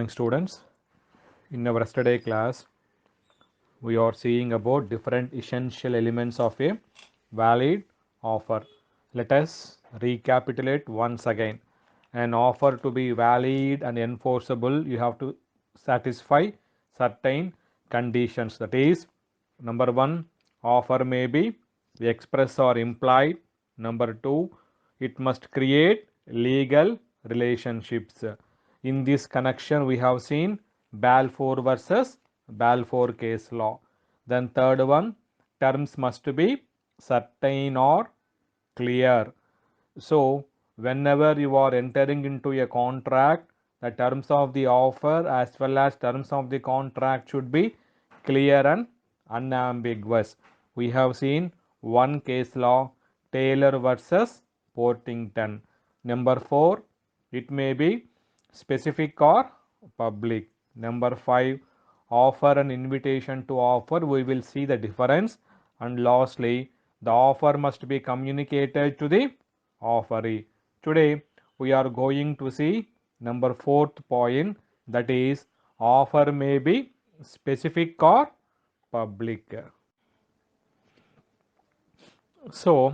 morning, students. In our yesterday class, we are seeing about different essential elements of a valid offer. Let us recapitulate once again. An offer to be valid and enforceable, you have to satisfy certain conditions. That is, number one, offer may be express or implied. Number two, it must create legal relationships. In this connection, we have seen Balfour versus Balfour case law. Then third one, terms must be certain or clear. So whenever you are entering into a contract, the terms of the offer as well as terms of the contract should be clear and unambiguous. We have seen one case law, Taylor versus Portington. Number 4, it may be specific or public. Number 5, offer and invitation to offer. We will see the difference. And lastly, the offer must be communicated to the offeree. Today we are going to see number 4th point, that is offer may be specific or public. So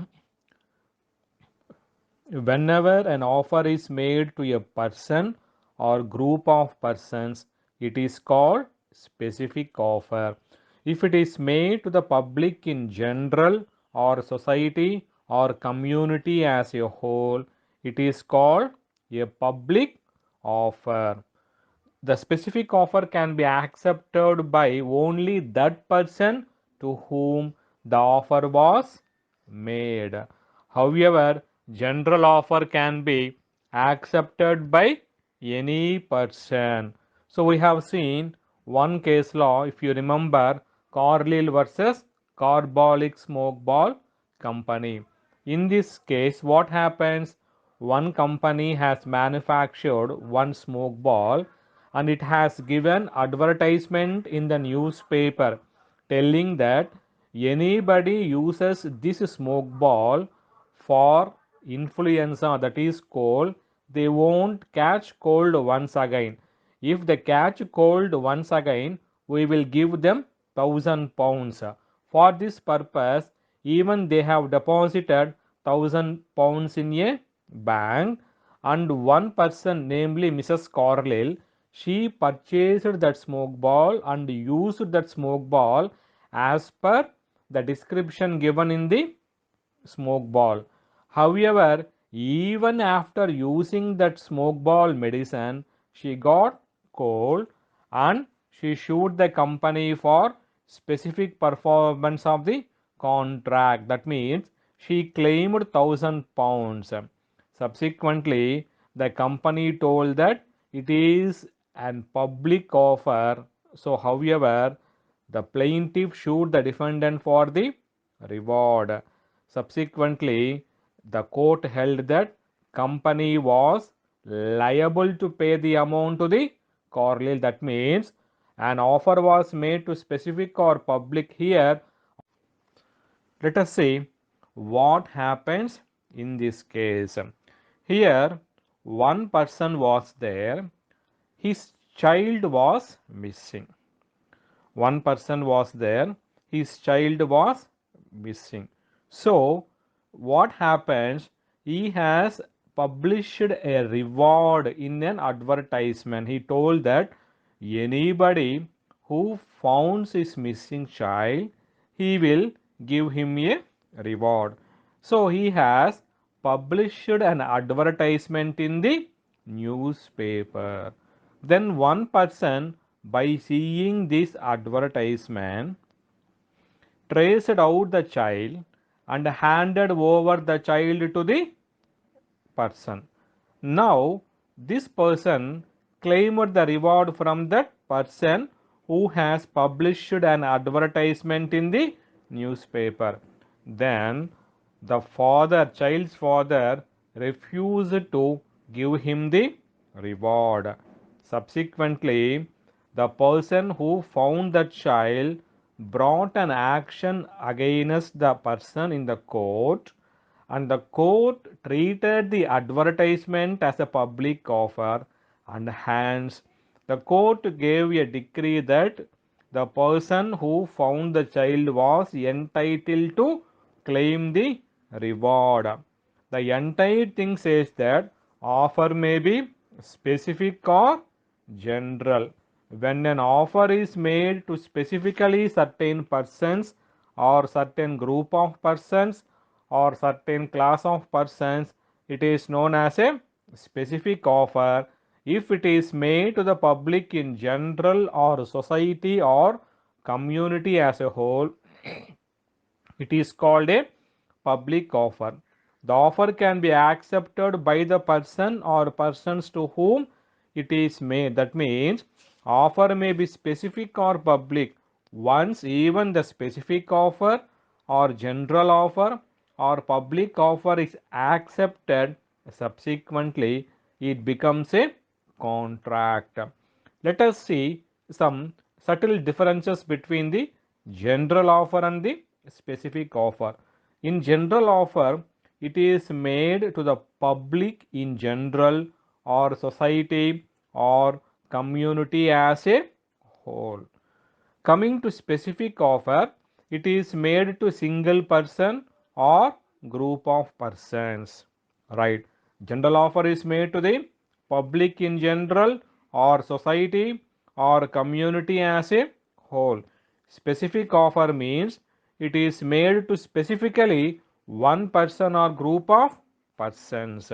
whenever an offer is made to a person or group of persons, it is called specific offer. If it is made to the public in general or society or community as a whole, it is called a public offer. The specific offer can be accepted by only that person to whom the offer was made. However, general offer can be accepted by any person. So we have seen one case law, if you remember, Carlyle versus Carbolic Smoke Ball Company. In this case, what happens? One company has manufactured one smoke ball and it has given advertisement in the newspaper telling that anybody uses this smoke ball for influenza, that is cold, they won't catch cold once again. If they catch cold once again, we will give them £1,000. For this purpose, even they have deposited £1,000 in a bank, and one person, namely Mrs. Carlyle, she purchased that smoke ball and used that smoke ball as per the description given in the smoke ball. However, even after using that smoke ball medicine, she got cold and she sued the company for specific performance of the contract. That means she claimed £1,000. Subsequently, the company told that it is an public offer. So, however, the plaintiff sued the defendant for the reward. Subsequently, the court held that company was liable to pay the amount to the Carlyle. That means an offer was made to specific or public here. Let us see what happens in this case. Here, one person was there, his child was missing. One person was there, his child was missing. So, what happens? He has published a reward in an advertisement. He told that anybody who finds his missing child, he will give him a reward. So, he has published an advertisement in the newspaper. Then one person, by seeing this advertisement, traced out the child and handed over the child to the person. Now, this person claimed the reward from that person who has published an advertisement in the newspaper. Then the father, child's father, refused to give him the reward. Subsequently, the person who found the child brought an action against the person in the court, and the court treated the advertisement as a public offer, and hence The court gave a decree that the person who found the child was entitled to claim the reward. The entire thing says that offer may be specific or general. When an offer is made to specifically certain persons or certain group of persons or certain class of persons, it is known as a specific offer. If it is made to the public in general or society or community as a whole, it is called a public offer. The offer can be accepted by the person or persons to whom it is made. That means offer may be specific or public. Once even the specific offer or general offer or public offer is accepted, subsequently it becomes a contract. Let us see some subtle differences between the general offer and the specific offer. In general offer, it is made to the public in general or society or community as a whole. Coming to specific offer, it is made to single person or group of persons. Right. General offer is made to the public in general or society or community as a whole. Specific offer means it is made to specifically one person or group of persons.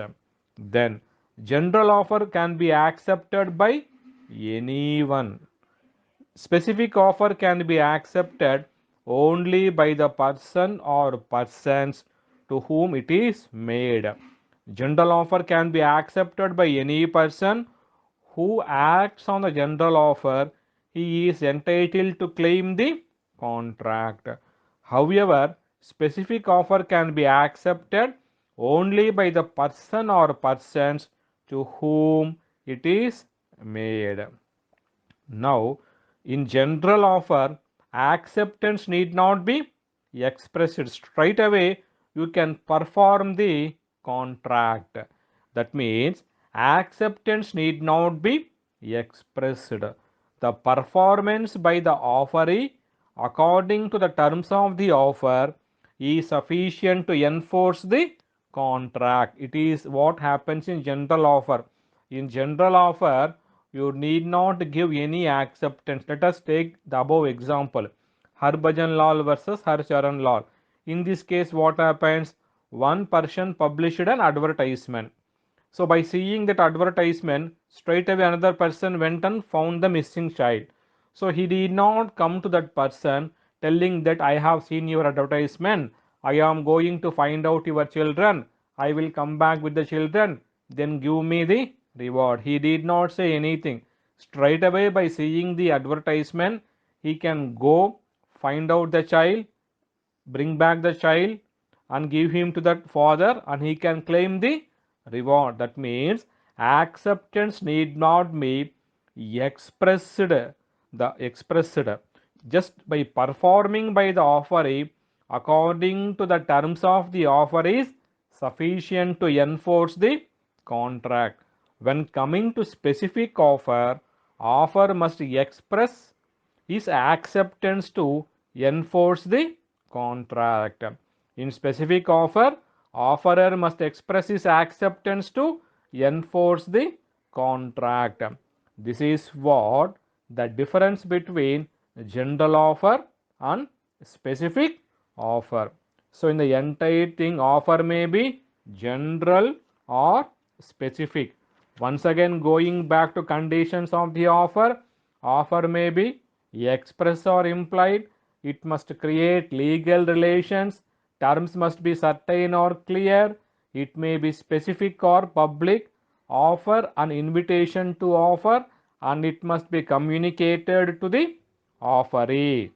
Then general offer can be accepted by anyone. Specific offer can be accepted only by the person or persons to whom it is made. General offer can be accepted by any person who acts on the general offer. He is entitled to claim the contract. However, specific offer can be accepted only by the person or persons to whom it is made. Now, in general offer, acceptance need not be expressed straight away. You can perform the contract. That means acceptance need not be expressed. The performance by the offeree according to the terms of the offer is sufficient to enforce the contract. It is what happens in general offer. In general offer, you need not give any acceptance. Let us take the above example, Harbhajan Lal versus Harcharan Lal. In this case, what happens? One person published an advertisement. So by seeing that advertisement, straight away another person went and found the missing child. So he did not come to that person telling that I have seen your advertisement, I am going to find out your children, I will come back with the children, then give me the reward. He did not say anything. Straight away by seeing the advertisement, he can go find out the child, bring back the child and give him to that father, and he can claim the reward. That means acceptance need not be expressed, the expressed, just by performing by the offeree according to the terms of the offer is sufficient to enforce the contract. When coming to specific offer, offer must express his acceptance to enforce the contract. In specific offer, offerer must express his acceptance to enforce the contract. This is what the difference between general offer and specific offer. So in the entire thing, offer may be general or specific. Once again, going back to conditions of the offer, offer may be express or implied, it must create legal relations, terms must be certain or clear, it may be specific or public, offer an invitation to offer, and it must be communicated to the offeree.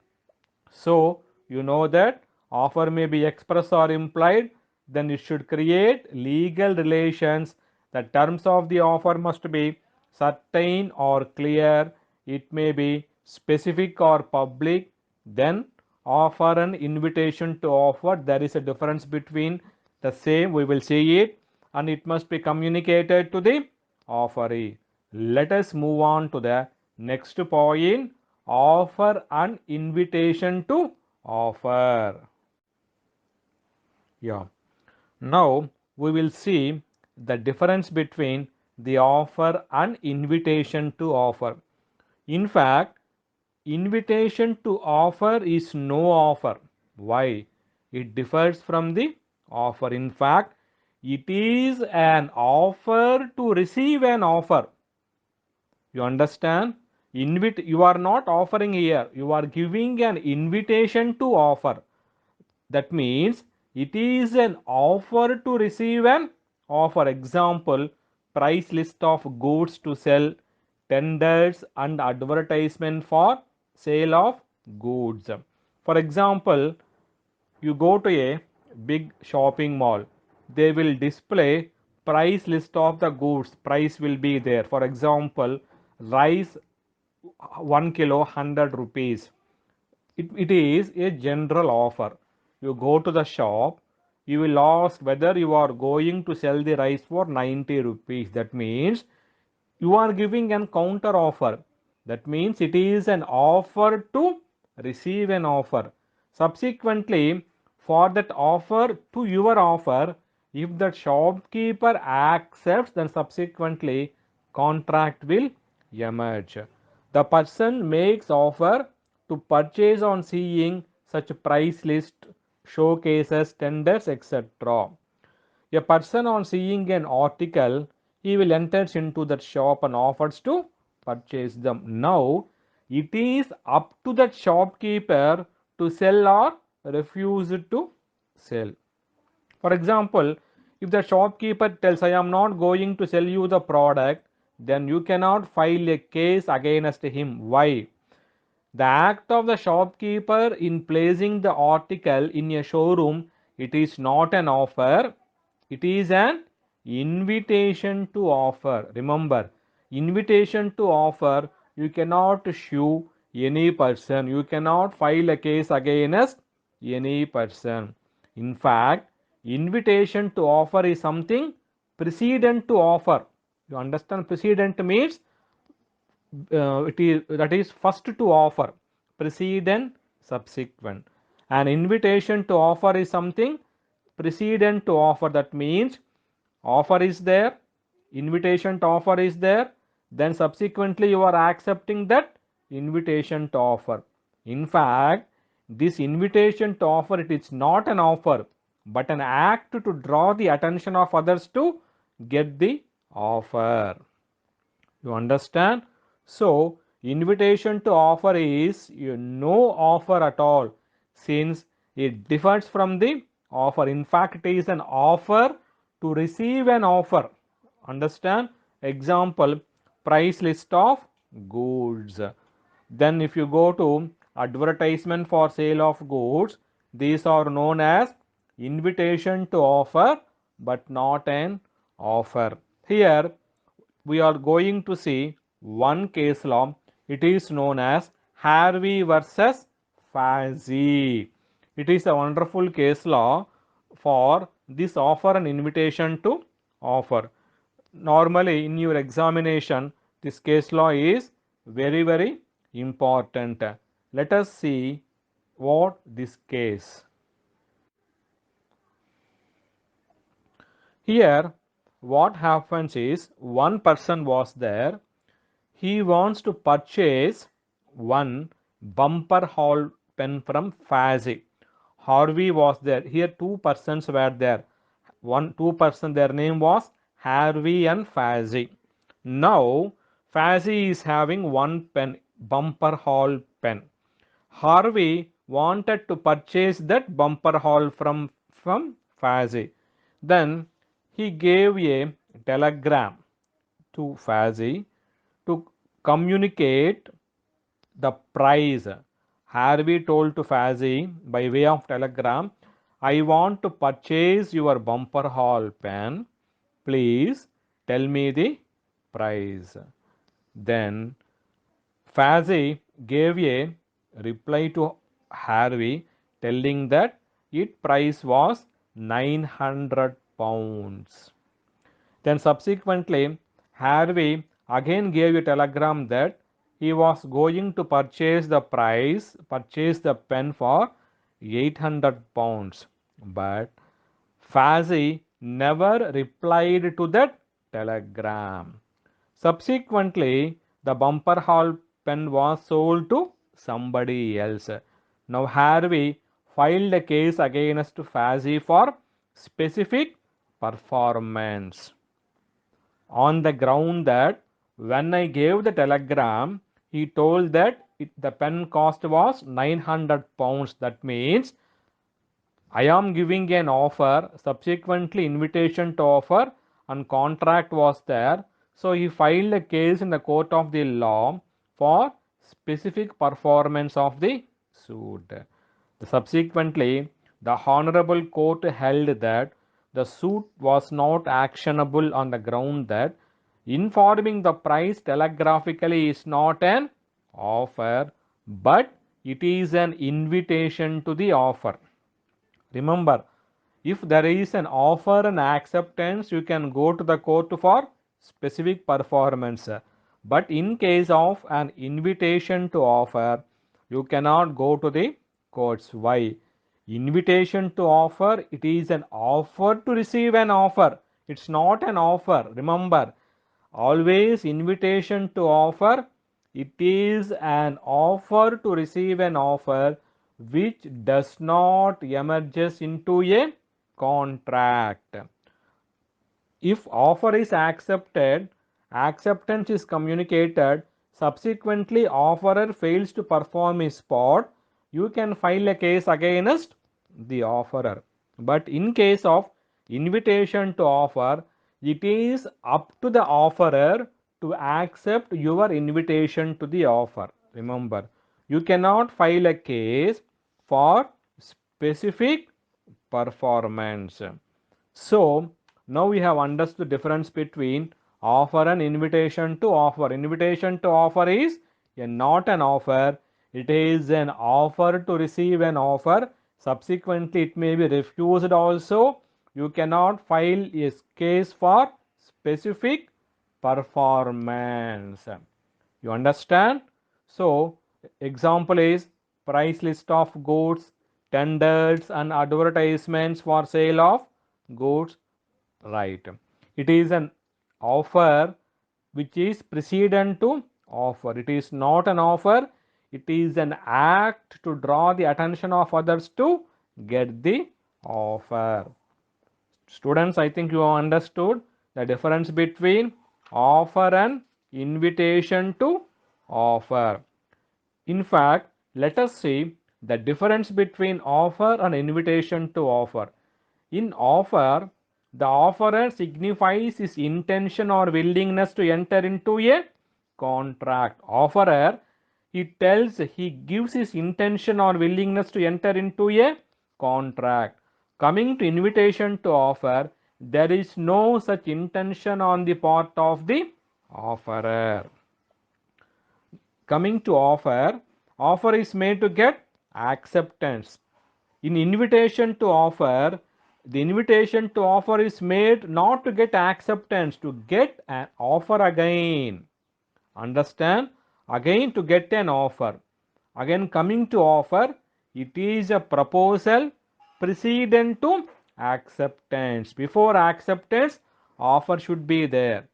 So, you know that offer may be express or implied, then it should create legal relations. The terms of the offer must be certain or clear. It may be specific or public. Then offer an invitation to offer. There is a difference between the same. We will see it, and it must be communicated to the offeree. Let us move on to the Next point, offer an invitation to offer. Yeah. Now we will see the difference between the offer and invitation to offer. In fact, invitation to offer is no offer. Why? It differs from the offer. In fact, it is an offer to receive an offer. You understand? You are not offering here, you are giving an invitation to offer. That means it is an offer to receive an offer. Example, price list of goods to sell, tenders and advertisement for sale of goods. For example, you go to a big shopping mall, they will display price list of the goods, price will be there. For example, rice 1 kilo 100 rupees. It is a general offer. You go to the shop, you will ask whether you are going to sell the rice for 90 rupees. That means you are giving an counter offer. That means it is an offer to receive an offer. Subsequently, for that offer to your offer, if the shopkeeper accepts, then subsequently contract will emerge. The person makes offer to purchase on seeing such price list, showcases, tenders, etc. A person on seeing an article, he will enter into that shop and offers to purchase them. Now, it is up to that shopkeeper to sell or refuse to sell. For example, if the shopkeeper tells, I am not going to sell you the product, then you cannot file a case against him. Why? The act of the shopkeeper in placing the article in a showroom, it is not an offer, it is an invitation to offer. Remember, invitation to offer, you cannot sue any person, you cannot file a case against any person. In fact, invitation to offer is something precedent to offer. You understand? Precedent means it is that is first to offer, precedent, subsequent. An invitation to offer is something precedent to offer. That means offer is there, invitation to offer is there, then subsequently you are accepting that invitation to offer. In fact, this invitation to offer, it is not an offer but an act to draw the attention of others to get the offer. You understand? So, invitation to offer is no offer at all, since it differs from the offer. In fact, it is an offer to receive an offer. Understand? Example, price list of goods. Then if you go to advertisement for sale of goods, these are known as invitation to offer but not an offer. Here we are going to see one case law. It is known as Harvey versus Fazzi. It is a wonderful case law for this offer and invitation to offer. Normally in your examination, this case law is very important. Let us see what this case. Here what happens is, one person was there, he wants to purchase one bumper hole pen from Fazzi. Harvey was there. Here two persons were there. Two person, their name was Harvey and Fazzi. Now Fazzi is having one pen, bumper hole pen. Harvey wanted to purchase that bumper hole from Fazzi. Then he gave a telegram to Fazzi to communicate the price. Harvey told to Fazzi by way of telegram, I want to purchase your bumper hole pen. Please tell me the price. Then Fazzi gave a reply to Harvey telling that its price was 900 pounds. Then subsequently, Harvey again gave a telegram that he was going to purchase the pen for 800 pounds. But Fazzy never replied to that telegram. Subsequently, the bumper hall pen was sold to somebody else. Now Harvey filed a case against Fazzy for specific performance on the ground that when I gave the telegram, he told that the pen cost was 900 pounds. That means I am giving an offer, subsequently invitation to offer and contract was there. So he filed a case in the court of the law for specific performance of the suit. Subsequently, the Honorable Court held that the suit was not actionable on the ground that informing the price telegraphically is not an offer, but it is an invitation to the offer. Remember, if there is an offer and acceptance, you can go to the court for specific performance. But in case of an invitation to offer, you cannot go to the courts. Why? Invitation to offer, it is an offer to receive an offer. It's not an offer. Remember, always invitation to offer, it is an offer to receive an offer which does not emerges into a contract. If offer is accepted, acceptance is communicated, subsequently offerer fails to perform his part, you can file a case against the offerer. But in case of invitation to offer, it is up to the offerer to accept your invitation to the offer. Remember, you cannot file a case for specific performance. So now we have understood the difference between offer and invitation to offer. Invitation to offer is not an offer. It is an offer to receive an offer. Subsequently, it may be refused also. You cannot file a case for specific performance. You understand? So, example is price list of goods, tenders and advertisements for sale of goods. Right. It is an offer which is precedent to offer. It is not an offer. It is an act to draw the attention of others to get the offer. Students, I think you have understood the difference between offer and invitation to offer. In fact, let us see the difference between offer and invitation to offer. In offer, the offerer signifies his intention or willingness to enter into a contract. Offerer, he gives his intention or willingness to enter into a contract. Coming to invitation to offer, there is no such intention on the part of the offerer. Coming to offer, offer is made to get acceptance. In invitation to offer, the invitation to offer is made not to get acceptance, to get an offer again. Understand? Again to get an offer. Again coming to offer, it is a proposal precedent to acceptance. Before acceptance, offer should be there.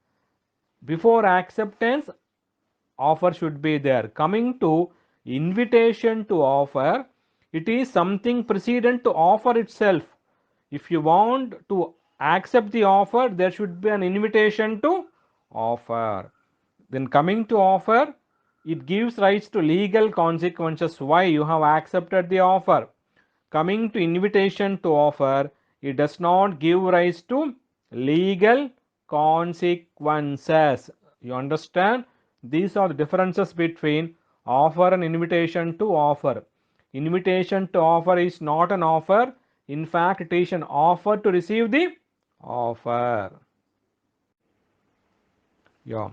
Before acceptance, offer should be there. Coming to invitation to offer, it is something precedent to offer itself. If you want to accept the offer, there should be an invitation to offer. Then coming to offer, it gives rise to legal consequences. Why? You have accepted the offer. Coming to invitation to offer, it does not give rise to legal consequences. You understand? These are the differences between offer and invitation to offer. Invitation to offer is not an offer. In fact, it is an offer to receive the offer. Yeah.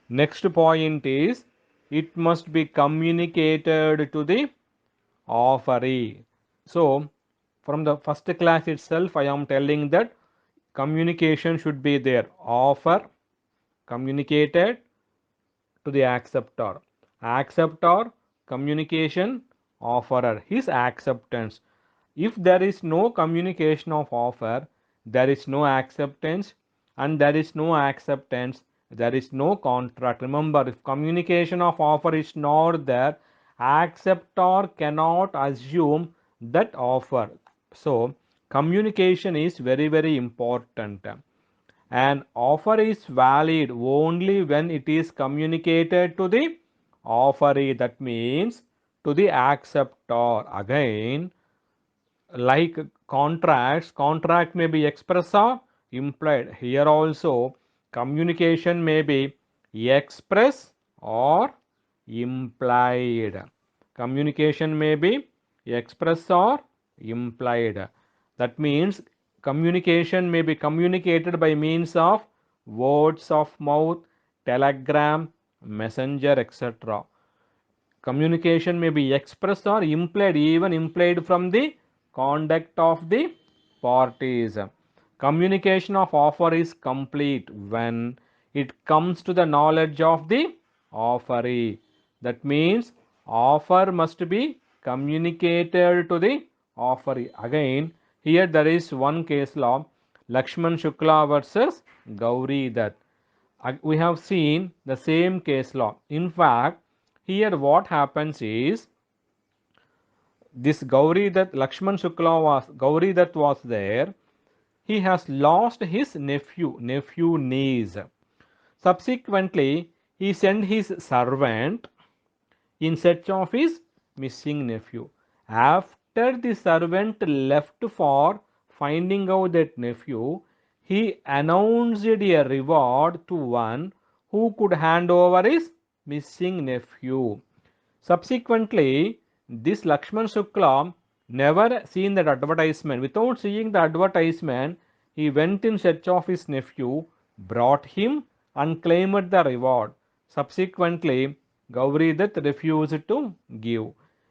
Next point is it must be communicated to the offeree. So, from the first class itself, I am telling that communication should be there. Offer communicated to the acceptor. acceptor, communication, offerer, his acceptance. If there is no communication of offer, there is no acceptance, and there is no acceptance, there is no contract. Remember, if communication of offer is not there, acceptor cannot assume that offer. So, communication is very, very important. An offer is valid only when it is communicated to the offeree, that means to the acceptor. Again, like contract may be express or implied. Here also communication may be express or implied. Communication may be express or implied. That means communication may be communicated by means of words of mouth, telegram, messenger, etc. Communication may be expressed or implied, even implied from the conduct of the parties. Communication of offer is complete when it comes to the knowledge of the offeree. That means offer must be communicated to the offeree. Again, here there is one case law, Lakshman Shukla versus Gauri Dutt. We have seen the same case law. In fact, here what happens is this Gauri Dutt, Lakshman Shukla was, Gauri Dutt was there. He has lost his nephew niece. Subsequently, he sent his servant in search of his missing nephew. After the servant left for finding out that nephew, he announced a reward to one who could hand over his missing nephew. Subsequently, this Lakshman Shukla never seen that advertisement. Without seeing the advertisement, he went in search of his nephew, brought him, and claimed the reward. Subsequently, Gauri Dutt refused to give.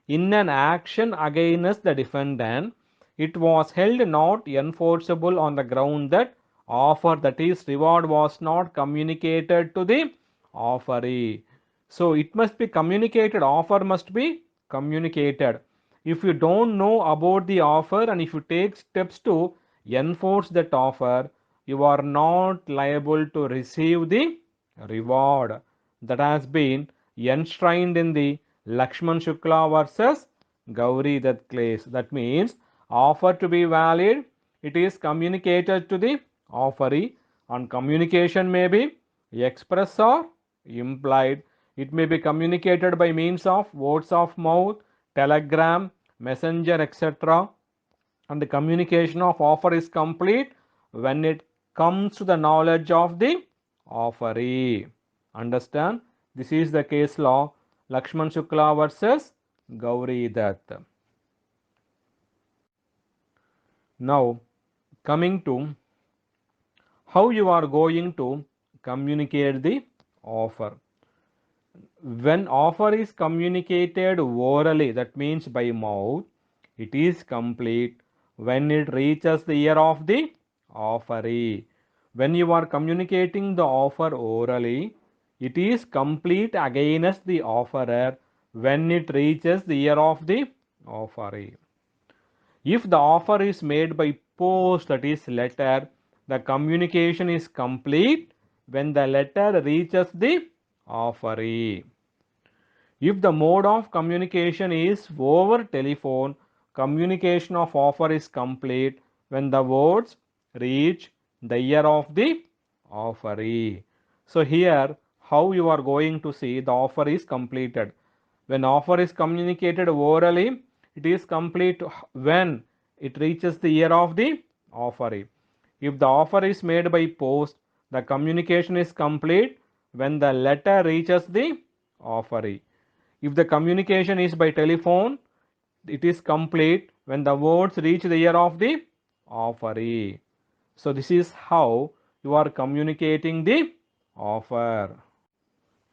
In an action against the defendant, it was held not enforceable on the ground that offer, that is, reward, was not communicated to the offeree. So it must be communicated, offer must be communicated. If you don't know about the offer and if you take steps to enforce that offer, you are not liable to receive the reward. That has been enshrined in the Lakshman Shukla versus Gauri Dutt case. That means offer to be valid, it is communicated to the offeree, and communication may be express or implied. It may be communicated by means of words of mouth, telegram, messenger, etc. And the communication of offer is complete when it comes to the knowledge of the offeree. Understand? This is the case law, Lakshman Shukla versus Gauri Dutt. Now, coming to how you are going to communicate the offer. When offer is communicated orally, that means by mouth, it is complete when it reaches the ear of the offeree. When you are communicating the offer orally, it is complete against the offerer when it reaches the ear of the offeree. If the offer is made by post, that is letter, the communication is complete when the letter reaches the offeree. If the mode of communication is over telephone, communication of offer is complete when the words reach the ear of the offeree. So here how you are going to see the offer is completed. When offer is communicated orally, it is complete when it reaches the ear of the offeree. If the offer is made by post, the communication is complete when the letter reaches the offeree. If the communication is by telephone, it is complete when the words reach the ear of the offeree. So this is how you are communicating the offer.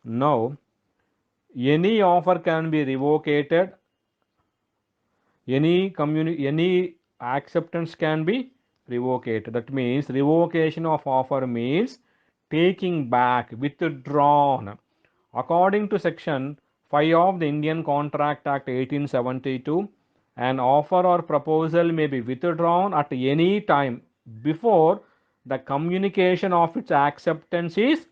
Now, any offer can be revoked, any acceptance can be revoked. That means revocation of offer means taking back, withdrawn. According to section 5 of the Indian Contract Act 1872, an offer or proposal may be withdrawn at any time before the communication of its acceptance is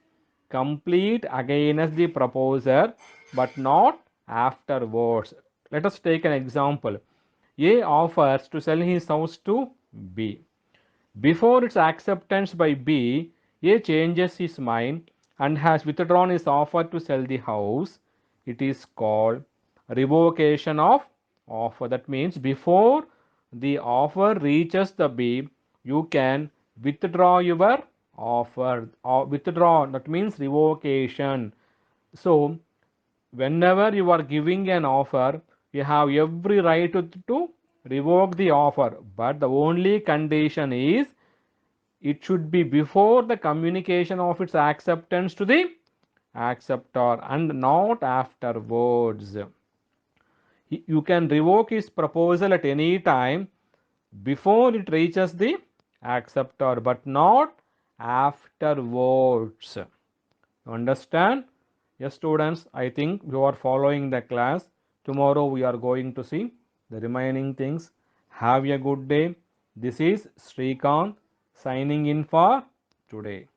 complete against the proposer, but not afterwards. Let us take an example. A offers to sell his house to B. Before its acceptance by B, A changes his mind and has withdrawn his offer to sell the house. It is called revocation of offer. That means before the offer reaches the B, you can withdraw your offer. Or withdraw, that means revocation. So whenever you are giving an offer, you have every right to revoke the offer, but the only condition is it should be before the communication of its acceptance to the acceptor and not afterwards. You can revoke his proposal at any time before it reaches the acceptor, but not afterwards. Understand? Yes, students, I think you are following the class. Tomorrow we are going to see the remaining things. Have a good day. This is Srikanth signing in for today.